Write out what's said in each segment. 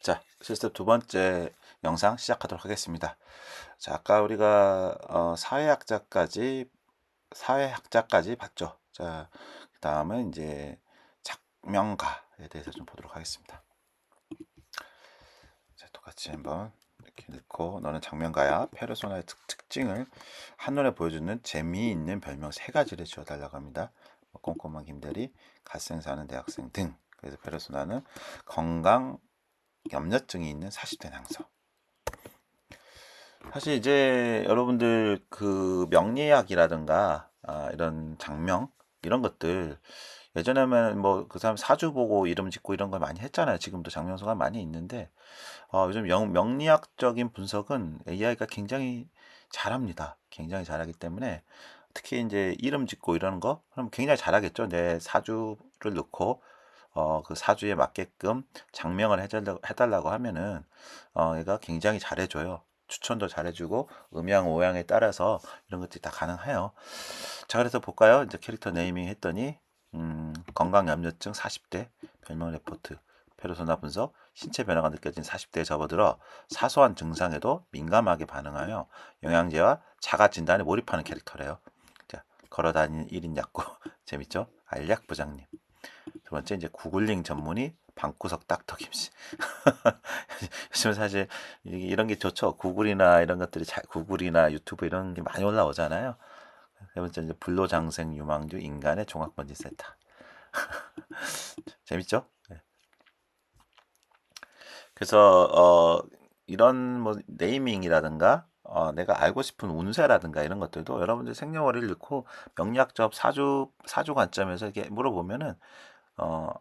자, 실습 두 번째 영상 시작하도록 하겠습니다. 자, 아까 우리가 사회학자까지 봤죠. 자, 그 다음은 이제 작명가에 대해서 좀 보도록 하겠습니다. 자, 똑같이 한번 이렇게 넣고, 너는 장면가야. 페르소나의 특징을 한눈에 보여주는 재미있는 별명 3가지를 지어달라고 합니다. 꼼꼼한 김대리, 갓생 사는 대학생 등. 그래서 페르소나는 건강 염려증이 있는 40대 남성. 사실 이제 여러분들 그 명리학이라든가 이런 장명 이런 것들 예전에는 뭐 그 사람 사주 보고 이름 짓고 이런 걸 많이 했잖아요. 지금도 장명서가 많이 있는데 요즘 명리학적인 분석은 AI가 굉장히 잘합니다. 굉장히 잘하기 때문에 특히 이제 이름 짓고 이러는 거 그럼 굉장히 잘하겠죠. 내 사주를 넣고 그 사주에 맞게끔 장명을 해달라고 하면은 얘가 굉장히 잘해줘요. 추천도 잘해주고 음양 오양에 따라서 이런 것들이 다 가능해요. 자, 그래서 볼까요? 이제 캐릭터 네이밍 했더니 건강염려증 40대 별명 레포트 페르소나 분석 신체 변화가 느껴진 40대에 접어들어 사소한 증상에도 민감하게 반응하여 영양제와 자가 진단에 몰입하는 캐릭터래요. 자, 걸어다니는 1인 약국 재밌죠? 알약 부장님. 두 번째 이제 구글링 전문의 방구석 닥터 김씨. 요즘 사실 이런 게 좋죠. 구글이나 이런 것들이 구글이나 유튜브 이런 게 많이 올라오잖아요. 세 번째 이제 불로장생 유망주 인간의 종합번지 세터. 재밌죠? 네. 그래서 이런 뭐 네이밍이라든가 내가 알고 싶은 운세라든가 이런 것들도 여러분들 생년월일을 넣고 명리학적 사주 관점에서 이렇게 물어보면은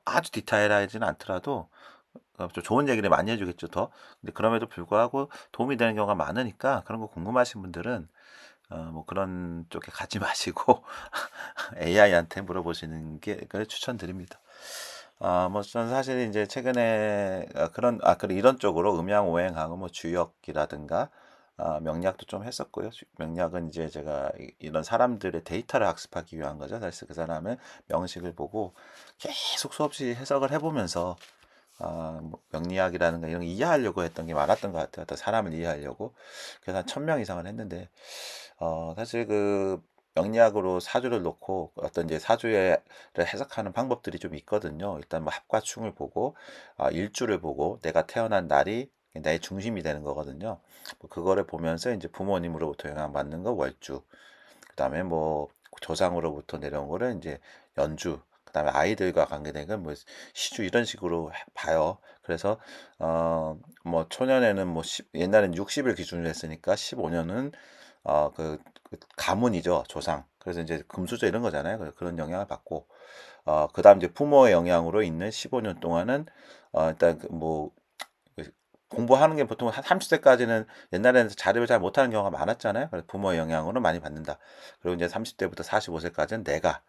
아주 디테일하지는 않더라도 좀 좋은 얘기를 많이 해주겠죠, 더. 근데 그럼에도 불구하고 도움이 되는 경우가 많으니까 그런 거 궁금하신 분들은 뭐 그런 쪽에 가지 마시고 AI한테 물어보시는 게 그걸 추천드립니다. 뭐 저는 사실 이제 최근에 그런 이런 쪽으로 음양 오행하고 뭐 주역이라든가 명리학도 좀 했었고요. 명리학은 이제 제가 이런 사람들의 데이터를 학습하기 위한 거죠. 사실 그 사람의 명식을 보고 계속 수없이 해석을 해보면서 뭐 명리학이라는 거 이런 거 이해하려고 했던 게 많았던 것 같아요. 어떤 사람을 이해하려고. 그래서 한 1000명 이상을 했는데 사실 그 명리학으로 사주를 놓고 어떤 이제 사주를 해석하는 방법들이 좀 있거든요. 일단 뭐 합과충을 보고 일주를 보고 내가 태어난 날이 나의 중심이 되는 거거든요. 뭐 그거를 보면서 이제 부모님으로부터 영향받는 거 월주, 그다음에 뭐 조상으로부터 내려온 거를 이제 연주, 그다음에 아이들과 관계된 건 뭐 시주 이런 식으로 봐요. 그래서 뭐 초년에는 뭐 옛날엔 60을 기준으로 했으니까 15년은 그 가문이죠, 조상. 그래서 이제 금수저 이런 거잖아요. 그런 영향을 받고 그다음 이제 부모의 영향으로 있는 15년 동안은 일단 그뭐 공부하는 게 보통 한 30대까지는 옛날에는 자립을 잘 못하는 경우가 많았잖아요. 그래서 부모의 영향으로 많이 받는다. 그리고 이제 30대부터 45세까지는 내가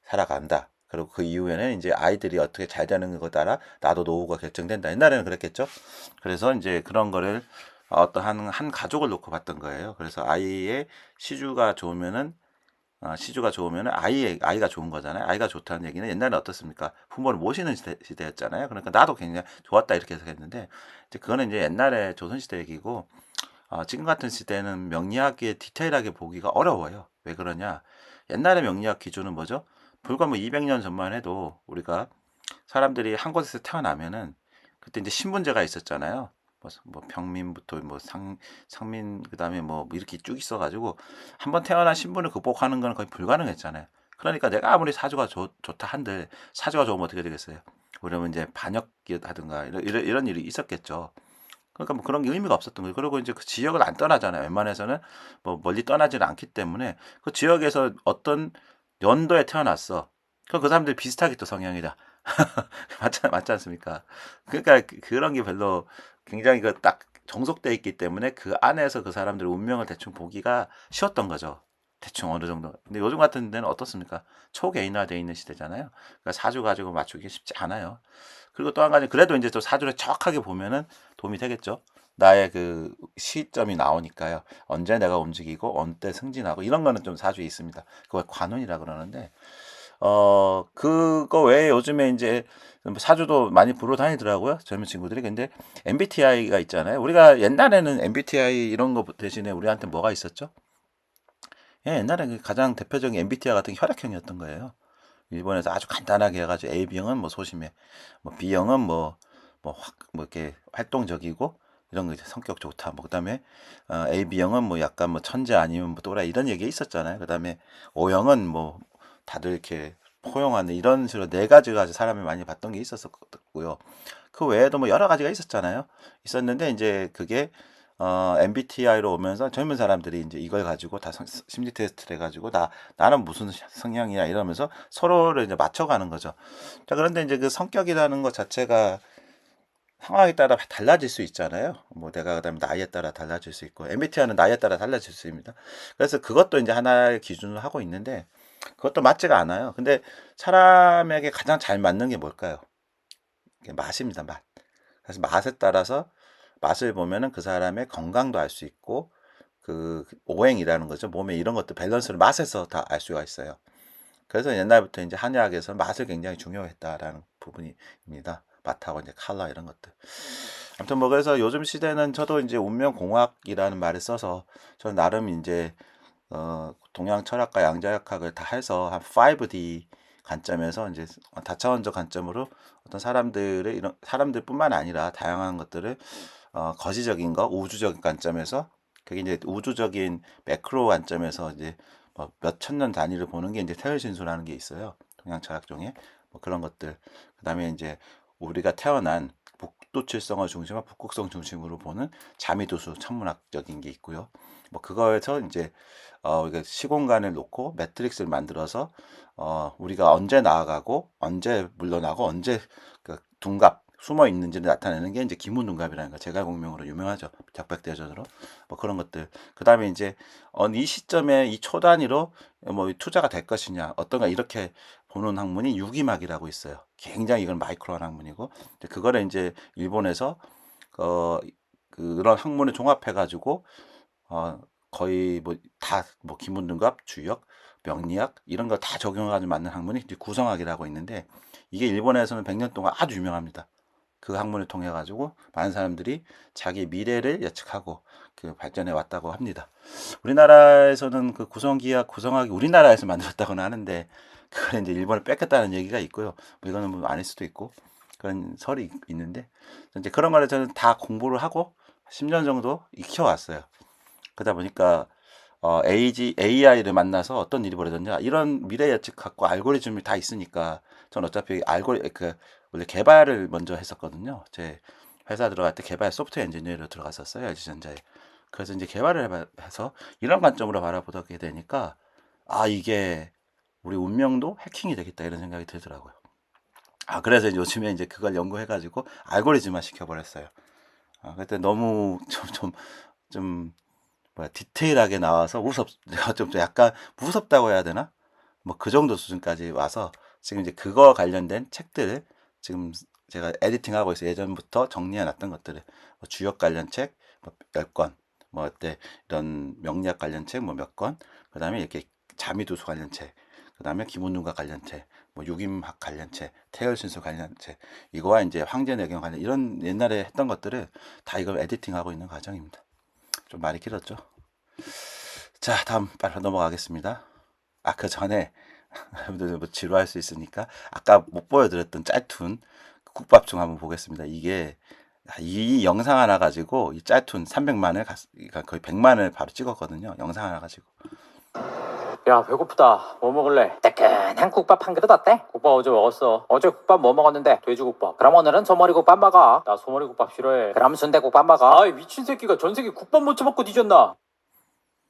살아간다. 그리고 그 이후에는 이제 아이들이 어떻게 잘 되는 것에 따라 나도 노후가 결정된다. 옛날에는 그랬겠죠. 그래서 이제 그런 거를 어떤 한 가족을 놓고 봤던 거예요. 그래서 아이의 시주가 좋으면은 시주가 좋으면 아이가 좋은 거잖아요. 아이가 좋다는 얘기는 옛날에 어떻습니까? 부모를 모시는 시대였잖아요. 그러니까 나도 굉장히 좋았다 이렇게 해석했는데 이제 그거는 이제 옛날에 조선시대 얘기고 지금 같은 시대는 명리학에 디테일하게 보기가 어려워요. 왜 그러냐? 옛날의 명리학 기준은 뭐죠? 불과 뭐 200년 전만 해도 우리가 사람들이 한 곳에서 태어나면은 그때 이제 신분제가 있었잖아요. 뭐 평민부터 뭐 상민 그다음에 뭐 이렇게 쭉 있어가지고 한번 태어난 신분을 극복하는 건 거의 불가능했잖아요. 그러니까 내가 아무리 사주가 좋다 한들 사주가 좋으면 어떻게 되겠어요? 그러면 이제 반역하든가 이런 일이 있었겠죠. 그러니까 뭐 그런 게 의미가 없었던 거예요. 그리고 이제 그 지역을 안 떠나잖아요. 웬만해서는 뭐 멀리 떠나지는 않기 때문에 그 지역에서 어떤 연도에 태어났어. 그럼 그 사람들이 비슷하게 또 성향이다. 맞지 않습니까? 그러니까 그런 게 별로 굉장히 그 딱 정속돼 있기 때문에 그 안에서 그 사람들의 운명을 대충 보기가 쉬웠던 거죠. 대충 어느 정도. 근데 요즘 같은 데는 어떻습니까? 초개인화되어 있는 시대잖아요. 그러니까 사주 가지고 맞추기 쉽지 않아요. 그리고 또 한 가지 그래도 이제 또 사주를 정확하게 보면은 도움이 되겠죠. 나의 그 시점이 나오니까요. 언제 내가 움직이고 언제 승진하고 이런 거는 좀 사주에 있습니다. 그걸 관운이라 그러는데 그거 외에 요즘에 이제 사주도 많이 보러 다니더라고요. 젊은 친구들이. 근데 MBTI가 있잖아요. 우리가 옛날에는 MBTI 이런 거 대신에 우리한테 뭐가 있었죠? 예, 옛날에 가장 대표적인 MBTI 같은 게 혈액형이었던 거예요. 일본에서 아주 간단하게 해가지고 A형은 뭐 소심해, 뭐 B형은 뭐 이렇게 활동적이고 이런 거 이제 성격 좋다. 뭐 그다음에 AB형은 뭐 약간 뭐 천재 아니면 뭐 또라 이런 얘기 있었잖아요. 그다음에 O형은 뭐 다들 이렇게 포용하는 이런 식으로 네 가지가 사람이 많이 봤던 게 있었고요. 그 외에도 뭐 여러 가지가 있었잖아요. 있었는데 이제 그게 MBTI로 오면서 젊은 사람들이 이제 이걸 가지고 다 심리 테스트를 해가지고 나는 무슨 성향이야 이러면서 서로를 이제 맞춰가는 거죠. 자, 그런데 이제 그 성격이라는 것 자체가 상황에 따라 달라질 수 있잖아요. 뭐 내가 그다음에 나이에 따라 달라질 수 있고 MBTI는 나이에 따라 달라질 수 있습니다. 그래서 그것도 이제 하나의 기준으로 하고 있는데 그것도 맞지가 않아요. 근데 사람에게 가장 잘 맞는 게 뭘까요? 맛입니다, 맛. 그래서 맛에 따라서 맛을 보면은 그 사람의 건강도 알 수 있고 그 오행이라는 거죠. 몸에 이런 것도 밸런스를 맛에서 다 알 수가 있어요. 그래서 옛날부터 이제 한의학에서 맛을 굉장히 중요했다라는 부분입니다. 맛하고 이제 컬러 이런 것들. 아무튼 뭐 그래서 요즘 시대는 저도 이제 운명공학이라는 말을 써서 저는 나름 이제 동양 철학과 양자역학을 다 해서 한 5D 관점에서 이제 다차원적 관점으로 어떤 사람들의 이런 사람들뿐만 아니라 다양한 것들을 거시적인 거 우주적인 관점에서 그게 이제 우주적인 매크로 관점에서 이제 몇 천 년 단위를 보는 게 이제 태열신수라는 게 있어요. 동양 철학 중에 뭐 그런 것들. 그다음에 이제 우리가 태어난 북두칠성을 중심으로 북극성 중심으로 보는 자미도수 천문학적인 게 있고요. 뭐 그거에서 이제 이게 시공간을 놓고 매트릭스를 만들어서 우리가 언제 나아가고 언제 물러나고 언제 그 둔갑 숨어 있는지를 나타내는 게 이제 기문둔갑이라는 거 제갈공명으로 유명하죠. 적백대전으로 뭐 그런 것들. 그다음에 이제 이 시점에 이 초 단위로 뭐 투자가 될 것이냐 어떤가 이렇게 보는 학문이 유기막이라고 있어요. 굉장히 이건 마이크로한 학문이고 그거를 이제 일본에서 어 그런 학문을 종합해 가지고 어 거의 뭐 다 뭐 기문둔갑, 주역, 명리학 이런 거 다 적용해가지고 만든 학문이 이제 구성학이라고 있는데 이게 일본에서는 100년 동안 아주 유명합니다. 그 학문을 통해 가지고 많은 사람들이 자기 미래를 예측하고 그 발전해 왔다고 합니다. 우리나라에서는 그 구성기학, 구성학이 우리나라에서 만들었다고는 하는데 그걸 이제 일본에 뺏겼다는 얘기가 있고요. 뭐 이거는 뭐 아닐 수도 있고 그런 설이 있는데 이제 그런 거를 저는 다 공부를 하고 10년 정도 익혀왔어요. 그러다 보니까 AI를 만나서 어떤 일이 벌어졌냐 이런 미래 예측학과 알고리즘이 다 있으니까 전 어차피 원래 개발을 먼저 했었거든요. 제 회사 들어갈 때 개발 소프트웨어 엔지니어로 들어갔었어요. LG전자에. 그래서 이제 개발을 해서 이런 관점으로 바라보게 되니까 이게 우리 운명도 해킹이 되겠다 이런 생각이 들더라고요. 그래서 이제 요즘에 이제 그걸 연구해가지고 알고리즘화 시켜버렸어요. 그때 너무 좀 뭐야 디테일하게 나와서 좀 약간 무섭다고 해야 되나? 뭐 그 정도 수준까지 와서 지금 이제 그거 관련된 책들을 지금 제가 에디팅하고 있어요. 예전부터 정리해 놨던 것들을 뭐 주역 관련 책 뭐 10권, 뭐 어때 이런 명리학 관련 책 뭐 몇 권, 그다음에 이렇게 자미도수 관련 책, 그다음에 기문dun과 관련 책, 뭐 유김학 관련 책, 태열신수 관련 책, 이거와 이제 황제내경 관련 이런 옛날에 했던 것들을 다 이걸 에디팅하고 있는 과정입니다. 좀 말이 길었죠. 자, 다음 바로 넘어가겠습니다. 그 전에 여러분들 뭐 지루할 수 있으니까 아까 못 보여드렸던 짤툰 국밥중 한번 보겠습니다. 이게 이 영상 하나 가지고 이 짤툰 300만을 그러니까 거의 100만을 바로 찍었거든요. 영상 하나 가지고. 야, 배고프다. 뭐 먹을래? 따끈한 국밥 한 그릇 어때? 국밥 어제 먹었어. 어제 국밥 뭐 먹었는데? 돼지국밥. 그럼 오늘은 소머리국밥 먹어. 나 소머리국밥 싫어해. 그럼 순대국밥 먹어. 아이, 미친 새끼가 전세계 국밥 못 처먹고 뒤졌나?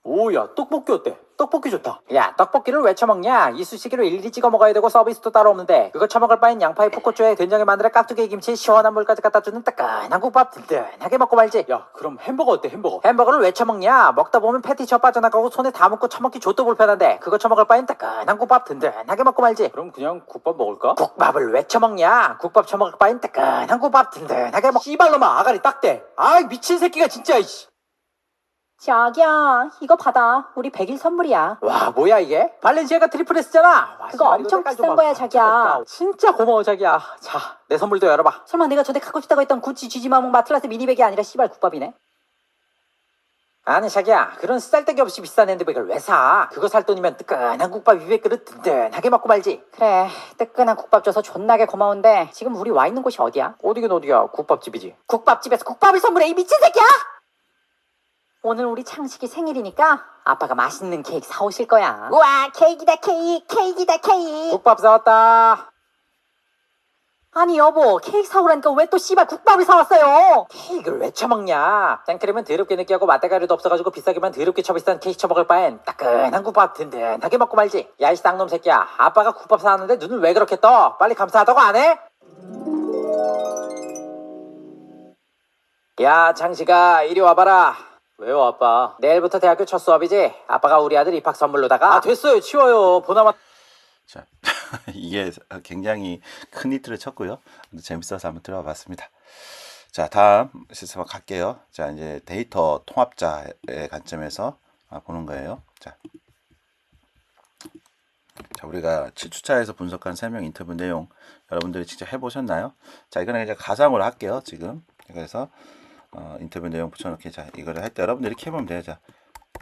오야, 떡볶이 어때? 떡볶이 좋다. 야, 떡볶이를 왜 처먹냐? 이쑤시개로 일일이 찍어 먹어야 되고 서비스도 따로 없는데 그거 처먹을 바엔 양파에 풋고추에 된장에 마늘에 깍두기에 김치에 시원한 물까지 갖다 주는 따끈한 국밥 든든하게 먹고 말지. 야, 그럼 햄버거 어때? 햄버거. 햄버거를 왜 처먹냐? 먹다 보면 패티셔 빠져나가고 손에 다 묻고 처먹기 좆도 불편한데 그거 처먹을 바엔 따끈한 국밥 든든하게 먹고 말지. 그럼 그냥 국밥 먹을까? 국밥을 왜 처먹냐? 국밥 처먹을 바엔 따끈한 국밥 든든하게 먹. 씨발놈아, 아가리 딱대. 아이, 미친 새끼가 진짜 이씨. 자기야, 이거 받아. 우리 100일 선물이야. 와, 뭐야 이게? 발렌시아가 트리플S잖아. 와, 그거 씨발, 엄청 이거 색깔 비싼 좀 거야, 봐. 자기야. 미쳤다. 진짜 고마워 자기야. 자, 내 선물도 열어봐. 설마 내가 전에 갖고 싶다고 했던 구찌 지지마몽 마틀라스 미니백이 아니라 씨발 국밥이네? 아니 자기야, 그런 쓰잘데기 없이 비싼 핸드백을 왜 사? 그거 살 돈이면 뜨끈한 국밥 200그릇 든든하게 먹고 말지. 그래, 뜨끈한 국밥 줘서 존나게 고마운데 지금 우리 와 있는 곳이 어디야? 어디긴 어디야, 국밥집이지. 국밥집에서 국밥을 선물해, 이 미친 새끼야! 오늘 우리 창식이 생일이니까 아빠가 맛있는 케이크 사오실 거야. 우와, 케이크다 케이크, 케이크다 케이크. 국밥 사왔다. 아니 여보, 케이크 사오라니까 왜 또 씨발 국밥을 사왔어요? 케이크를 왜 처먹냐? 생크림은 더럽게 느끼하고 맛대가리도 없어가지고 비싸기만 더럽게 처비싼 케이크 처먹을 바엔 따끈한 국밥 든든하게 먹고 말지. 야, 이 쌍놈 새끼야, 아빠가 국밥 사왔는데 눈을 왜 그렇게 떠? 빨리 감사하다고 안 해? 야, 장식아, 이리 와봐라. 왜요, 아빠? 내일부터 대학교 첫 수업이지? 아빠가 우리 아들 입학 선물로다가. 아, 됐어요, 치워요. 보나마. 자, 이게 굉장히 큰 히트를 쳤고요. 재밌어서 한번 들어가 봤습니다. 자, 다음 시스템 갈게요. 자, 이제 데이터 통합자의 관점에서 보는 거예요. 자, 우리가 7주차에서 분석한 3명 인터뷰 내용 여러분들이 직접 해보셨나요? 자, 이거는 이제 가상으로 할게요. 지금 그래서 인터뷰 내용 붙여놓게. 자, 이거를 할 때 여러분들이 이렇게 해보면 돼요. 자,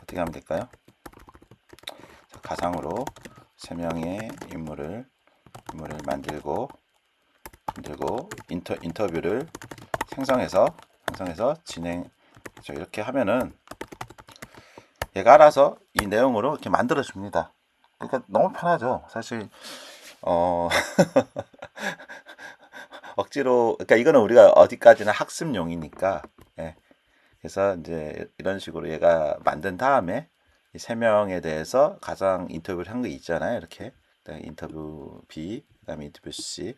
어떻게 하면 될까요? 자, 가상으로 3명의 인물을 만들고 인터뷰를 생성해서 진행. 이렇게 하면은 얘가 알아서 이 내용으로 이렇게 만들어 줍니다. 그러니까 너무 편하죠. 사실 억지로, 그러니까 이거는 우리가 어디까지나 학습용이니까. 예. 그래서 이제 이런 식으로 얘가 만든 다음에 이 3명에 대해서 가상 인터뷰를 한 거 있잖아요. 이렇게 인터뷰 B, 그다음에 인터뷰 C.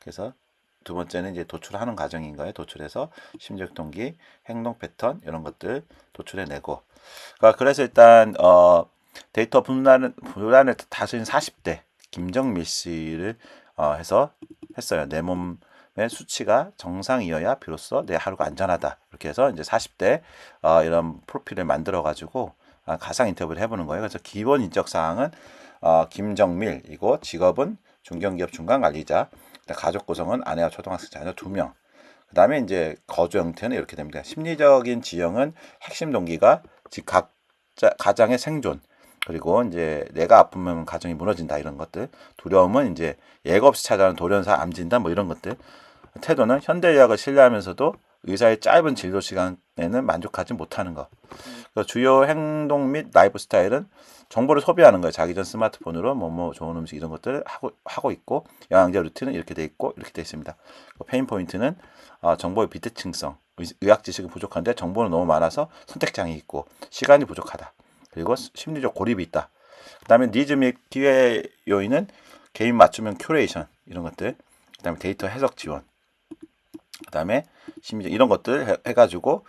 그래서 두 번째는 이제 도출하는 과정인 거예요. 도출해서 심리적 동기, 행동 패턴 이런 것들 도출해내고. 그래서 일단 데이터 분란을 다수인 40대 김정밀 씨를 했어요. 내 몸의 수치가 정상이어야 비로소 내 하루가 안전하다. 이렇게 해서 이제 40대 이런 프로필을 만들어 가지고 가상 인터뷰를 해보는 거예요. 그래서 기본 인적 사항은 김정밀이고, 직업은 중견기업 중간관리자, 가족 구성은 아내와 초등학생 자녀 2명. 그 다음에 이제 거주 형태는 이렇게 됩니다. 심리적인 지형은 핵심 동기가 즉 가장의 생존, 그리고 이제 내가 아프면 가정이 무너진다 이런 것들. 두려움은 이제 예고 없이 찾아오는 돌연사, 암진단 뭐 이런 것들. 태도는 현대의학을 신뢰하면서도 의사의 짧은 진료 시간에는 만족하지 못하는 것. 주요 행동 및 라이프 스타일은 정보를 소비하는 거예요. 자기 전 스마트폰으로 뭐 좋은 음식 이런 것들을 하고 있고, 영양제 루틴은 이렇게 돼 있고 이렇게 돼 있습니다. 페인 포인트는 정보의 비대칭성, 의학 지식이 부족한데 정보는 너무 많아서 선택 장애 있고 시간이 부족하다. 그리고 심리적 고립이 있다. 그다음에 니즈 및 기회 요인은 개인 맞춤형 큐레이션 이런 것들. 그다음에 데이터 해석 지원. 그다음에 심리적 이런 것들 해가지고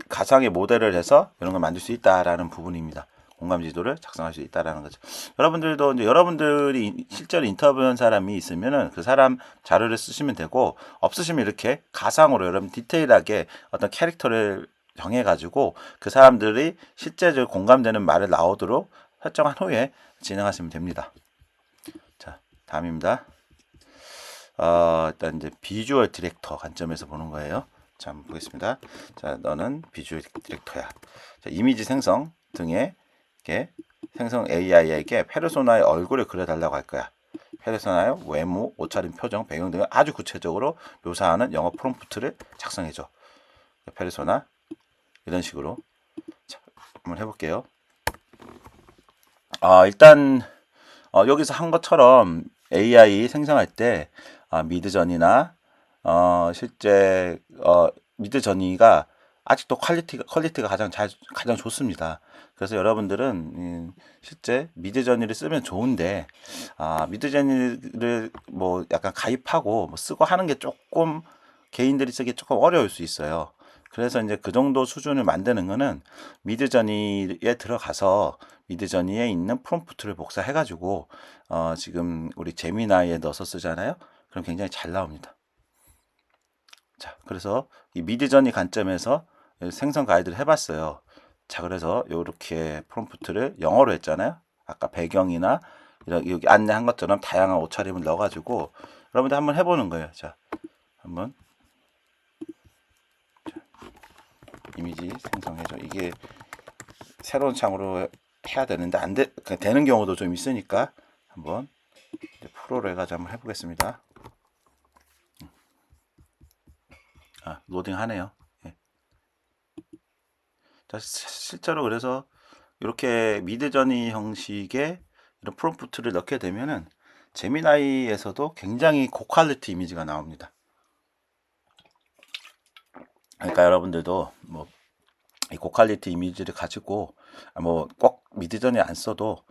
가상의 모델을 해서 이런 걸 만들 수 있다라는 부분입니다. 공감 지도를 작성할 수 있다라는 거죠. 여러분들도 이제 여러분들이 실제로 인터뷰한 사람이 있으면은 그 사람 자료를 쓰시면 되고, 없으시면 이렇게 가상으로 여러분 디테일하게 어떤 캐릭터를 정해가지고 그 사람들이 실제적으로 공감되는 말을 나오도록 설정한 후에 진행하시면 됩니다. 자, 다음입니다. 일단 이제 비주얼 디렉터 관점에서 보는 거예요. 자, 한번 보겠습니다. 자, 너는 비주얼 디렉터야. 자, 이미지 생성 등의 생성 AI에게 페르소나의 얼굴을 그려달라고 할 거야. 페르소나의 외모, 옷차림, 표정, 배경 등을 아주 구체적으로 묘사하는 영어 프롬프트를 작성해줘. 페르소나 이런 식으로. 자, 한번 해볼게요. 일단 여기서 한 것처럼 AI 생성할 때 미드저니나 실제 미드저니가 아직도 퀄리티가 가장 좋습니다. 그래서 여러분들은 실제 미드저니를 쓰면 좋은데 미드저니를 뭐 약간 가입하고 뭐 쓰고 하는 게 조금 개인들이 쓰기 조금 어려울 수 있어요. 그래서 이제 그 정도 수준을 만드는 거는 미드저니에 들어가서 미드저니에 있는 프롬프트를 복사해가지고 지금 우리 제미나이에 넣어서 쓰잖아요. 그럼 굉장히 잘 나옵니다. 자, 그래서 이 미드저니 관점에서 생성 가이드를 해봤어요. 자, 그래서 이렇게 프롬프트를 영어로 했잖아요. 아까 배경이나 이런 여기 안내한 것처럼 다양한 옷차림을 넣어가지고 여러분들 한번 해보는 거예요. 자, 한번 이미지 생성해줘. 이게 새로운 창으로 해야 되는데 안 되는 경우도 좀 있으니까 한번 이제 프로로 해가지고 한번 해보겠습니다. 로딩 하네요. 예. 자, 실제로 그래서 이렇게 미드저니 형식의 이런 프롬프트를 넣게 되면은 제미나이에서도 굉장히 고퀄리티 이미지가 나옵니다. 그러니까 여러분들도 뭐 이 고퀄리티 이미지를 가지고 뭐 꼭 미드저니 안 써도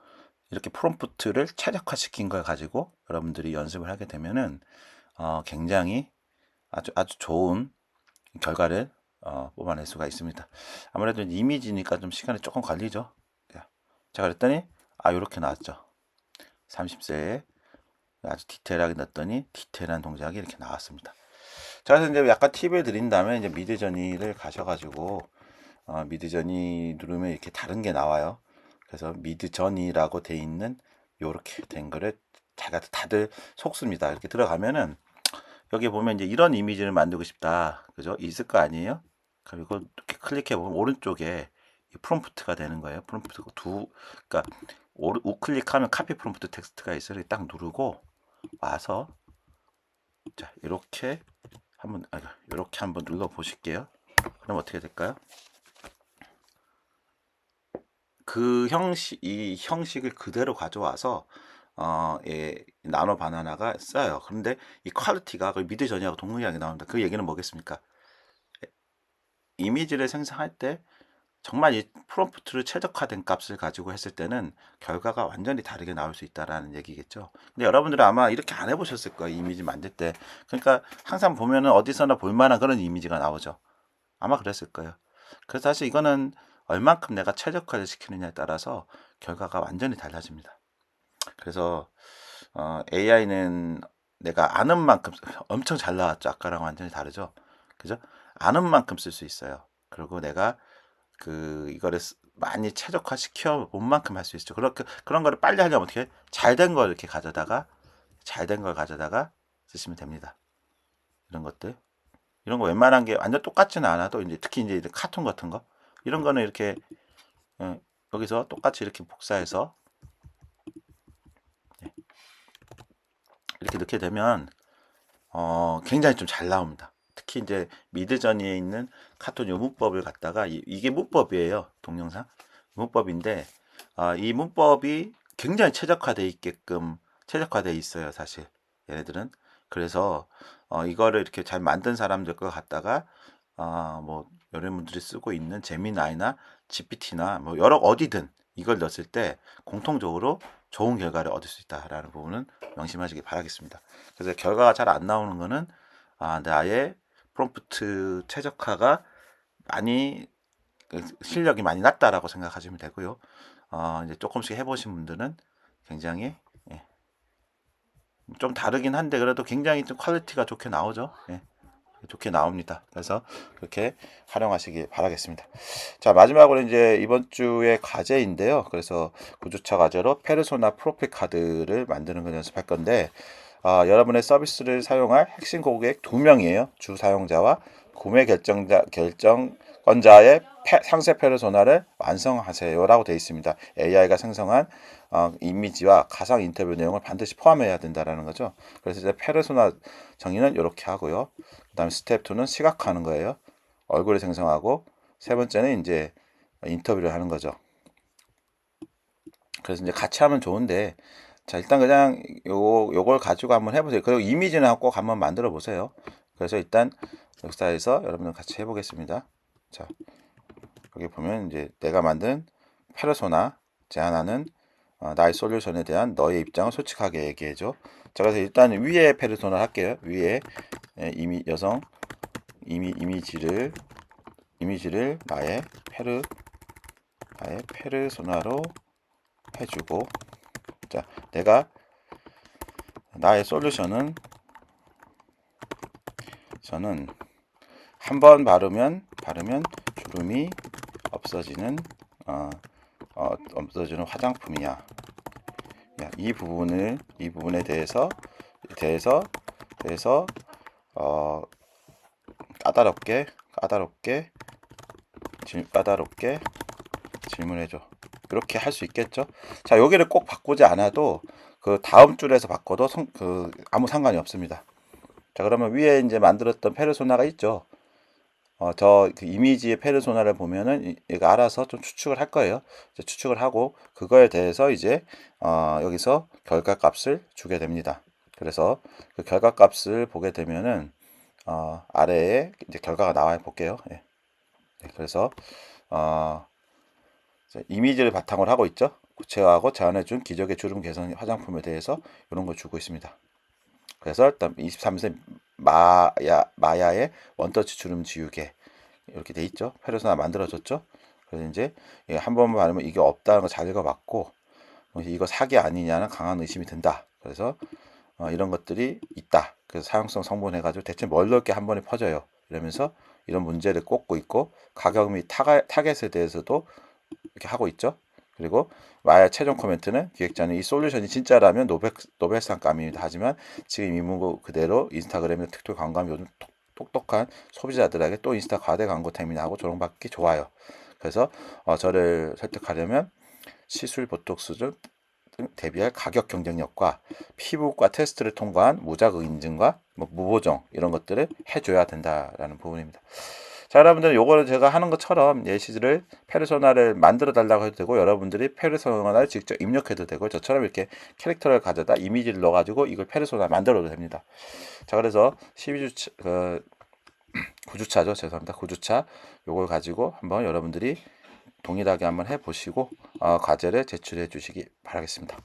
이렇게 프롬프트를 최적화시킨 걸 가지고 여러분들이 연습을 하게 되면은 굉장히 아주 좋은 결과를 뽑아낼 수가 있습니다. 아무래도 이미지니까 좀 시간이 조금 걸리죠. 자, 그랬더니 이렇게 나왔죠. 30세에 아주 디테일하게 넣었더니 디테일한 동작이 이렇게 나왔습니다. 자, 그래서 이제 약간 팁을 드린 다음에 이제 미드저니를 가셔가지고 미드저니 누르면 이렇게 다른 게 나와요. 그래서 미드저니라고 돼 있는 요렇게 된 거를 다들 속습니다. 이렇게 들어가면은 여기 보면 이제 이런 이미지를 만들고 싶다. 그죠? 있을 거 아니에요? 그리고 이렇게 클릭해 보면 오른쪽에 이 프롬프트가 되는 거예요. 프롬프트가 그러니까 우클릭하면 카피 프롬프트 텍스트가 있어요. 딱 누르고 와서 자, 이렇게 한번 눌러 보실게요. 그럼 어떻게 될까요? 이 형식을 그대로 가져와서 나노 바나나가 써요. 그런데 이 퀄리티가 거의 미드저니하고 동일하게 나옵니다. 그 얘기는 뭐겠습니까? 이미지를 생성할 때 정말 이 프롬프트를 최적화된 값을 가지고 했을 때는 결과가 완전히 다르게 나올 수 있다라는 얘기겠죠. 근데 여러분들은 아마 이렇게 안 해보셨을 거예요. 이미지 만들 때. 그러니까 항상 보면은 어디서나 볼만한 그런 이미지가 나오죠. 아마 그랬을 거예요. 그래서 사실 이거는 얼만큼 내가 최적화를 시키느냐에 따라서 결과가 완전히 달라집니다. 그래서 AI는 내가 아는 만큼 엄청 잘 나왔죠. 아까랑 완전히 다르죠. 그죠? 아는 만큼 쓸 수 있어요. 그리고 내가 이거를 많이 최적화 시켜 본 만큼 할 수 있죠. 그런 거를 빨리 하려면 어떻게 잘 된 걸 이렇게 가져다가 쓰시면 됩니다. 이런 것들. 이런 거 웬만한 게 완전 똑같지는 않아도 이제 특히 이제 카툰 같은 거 이런 거는 이렇게 여기서 똑같이 이렇게 복사해서 이렇게 넣게 되면 굉장히 좀 잘 나옵니다. 특히 이제 미드저니에 있는 카툰 요 문법을 갖다가 이게 문법이에요. 동영상 문법인데 이 문법이 굉장히 최적화되어 있어요. 사실 얘네들은. 그래서 이거를 이렇게 잘 만든 사람들 거 갖다가 뭐 여러분들이 쓰고 있는 제미나이나 GPT나 뭐 여러 어디든 이걸 넣었을 때 공통적으로 좋은 결과를 얻을 수 있다라는 부분은 명심하시기 바라겠습니다. 그래서 결과가 잘 안 나오는 거는 나의 프롬프트 최적화가 실력이 많이 낮다라고 생각하시면 되고요. 이제 조금씩 해보신 분들은 굉장히 좀 다르긴 한데 그래도 굉장히 좀 퀄리티가 좋게 나오죠. 좋게 나옵니다. 그래서 그렇게 활용하시기 바라겠습니다. 자, 마지막으로 이제 이번 주의 과제인데요. 그래서 9주차 과제로 페르소나 프로필 카드를 만드는 걸 연습할 건데 여러분의 서비스를 사용할 핵심 고객 2명이에요. 주 사용자와 구매 결정권자의 상세 페르소나를 완성하세요라고 되어 있습니다. AI가 생성한 이미지와 가상 인터뷰 내용을 반드시 포함해야 된다라는 거죠. 그래서 이제 페르소나 정의는 이렇게 하고요. 그다음에 스텝 2는 시각화하는 거예요. 얼굴을 생성하고 세 번째는 이제 인터뷰를 하는 거죠. 그래서 이제 같이 하면 좋은데 자, 일단 그냥 요걸 가지고 한번 해보세요. 그리고 이미지는 꼭 한번 만들어 보세요. 그래서 일단 역사에서 여러분들 같이 해보겠습니다. 자, 여기 보면 이제 내가 만든 페르소나 제안하는 나의 솔루션에 대한 너의 입장을 솔직하게 얘기해줘. 자, 그래서 일단 위에 페르소나를 할게요. 위에 여성 이미지를 나의 페르소나로 해주고, 자, 나의 솔루션은 저는 한 번 바르면 주름이 없어지는 없어지는 화장품이야. 야, 이 부분에 대해서 까다롭게 질문해줘. 이렇게 할 수 있겠죠? 자, 여기를 꼭 바꾸지 않아도 그 다음 줄에서 바꿔도 아무 상관이 없습니다. 자, 그러면 위에 이제 만들었던 페르소나가 있죠. 저 그 이미지의 페르소나를 보면은 얘가 알아서 좀 추측을 할 거예요. 이제 추측을 하고 그거에 대해서 이제 여기서 결과값을 주게 됩니다. 그래서 그 결과값을 보게 되면은 아래에 이제 결과가 나와 볼게요. 예. 네, 그래서 이미지를 바탕으로 하고 있죠. 구체화하고 제안해준 기적의 주름 개선 화장품에 대해서 이런 걸 주고 있습니다. 그래서 일단 23세 마야의 원터치 주름 지우개 이렇게 돼 있죠. 페르소나 만들어졌죠. 그래서 이제 한 번만 바르면 이게 없다는 거 잘 읽어봤고 이거 사기 아니냐는 강한 의심이 든다. 그래서 이런 것들이 있다. 그래서 사용성 성분 해가지고 대체 뭘 넣게 한 번에 퍼져요. 이러면서 이런 문제를 꼽고 있고 가격 및 타겟에 대해서도 이렇게 하고 있죠. 그리고 마야 최종 코멘트는 기획자는 이 솔루션이 진짜라면 노벨상감입니다. 하지만 지금 이 문구 그대로 인스타그램의 틱톡 광고하면 요즘 똑똑한 소비자들에게 또 인스타 과대 광고템이나 하고 조롱받기 좋아요. 그래서 저를 설득하려면 시술 보톡스 등 대비할 가격 경쟁력과 피부과 테스트를 통과한 무자극 인증과 무보정 이런 것들을 해줘야 된다라는 부분입니다. 자, 여러분들 요거는 제가 하는 것처럼 예시를 페르소나를 만들어 달라고 해도 되고 여러분들이 페르소나를 직접 입력해도 되고 저처럼 이렇게 캐릭터를 가져다 이미지를 넣어가지고 이걸 페르소나 만들어도 됩니다. 자, 그래서 12주차 9주차죠. 죄송합니다. 9주차 요걸 가지고 한번 여러분들이 동일하게 한번 해보시고 과제를 제출해 주시기 바라겠습니다.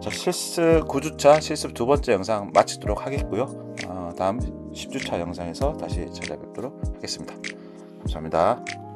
자, 9주차 실습 두 번째 영상 마치도록 하겠고요. 다음 10주차 영상에서 다시 찾아뵙도록 하겠습니다. 감사합니다.